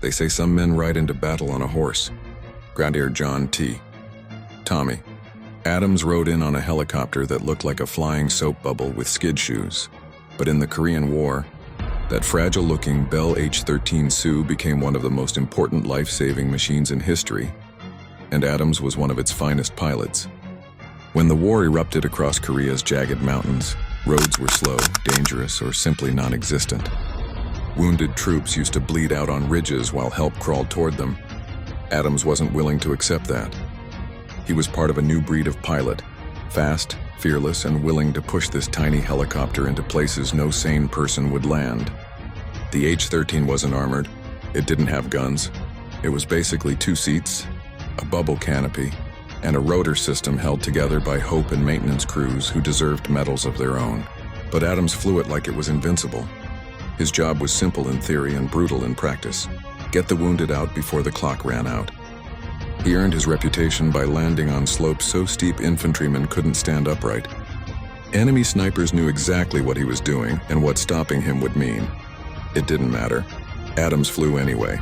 They say some men ride into battle on a horse. Grenadier John T. Tommy. Adams rode in on a helicopter that looked like a flying soap bubble with skid shoes. But in the Korean War, that fragile-looking Bell H-13 Sioux became one of the most important life-saving machines in history, and Adams was one of its finest pilots. When the war erupted across Korea's jagged mountains, roads were slow, dangerous, or simply non-existent. Wounded troops used to bleed out on ridges while help crawled toward them. Adams wasn't willing to accept that. He was part of a new breed of pilot, fast, fearless, and willing to push this tiny helicopter into places no sane person would land. The H-13 wasn't armored. It didn't have guns. It was basically 2 seats, a bubble canopy, and a rotor system held together by hope and maintenance crews who deserved medals of their own. But Adams flew it like it was invincible. His job was simple in theory and brutal in practice. Get the wounded out before the clock ran out. He earned his reputation by landing on slopes so steep infantrymen couldn't stand upright. Enemy snipers knew exactly what he was doing and what stopping him would mean. It didn't matter. Adams flew anyway.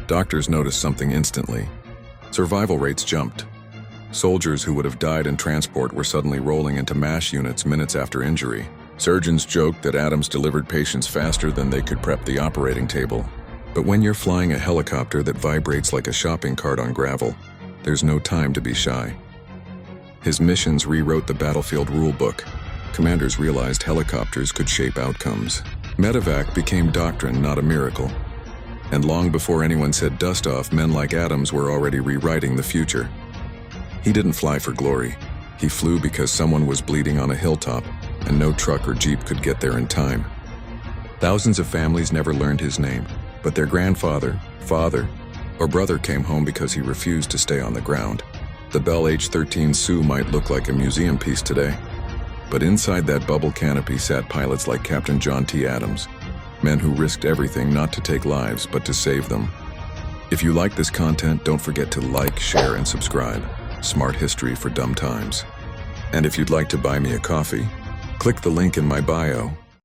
Doctors noticed something instantly. Survival rates jumped. Soldiers who would have died in transport were suddenly rolling into MASH units minutes after injury. Surgeons joked that Adams delivered patients faster than they could prep the operating table. But when you're flying a helicopter that vibrates like a shopping cart on gravel, there's no time to be shy. His missions rewrote the battlefield rulebook. Commanders realized helicopters could shape outcomes. Medevac became doctrine, not a miracle. And long before anyone said dust off, men like Adams were already rewriting the future. He didn't fly for glory. He flew because someone was bleeding on a hilltop, and no truck or jeep could get there in time. Thousands of families never learned his name, but their grandfather, father, or brother came home because he refused to stay on the ground. The Bell H-13 Sioux might look like a museum piece today, but inside that bubble canopy sat pilots like Captain John T. Adams, men who risked everything not to take lives but to save them. If you like this content, don't forget to like, share, and subscribe. Smart history for dumb times. And if you'd like to buy me a coffee, click the link in my bio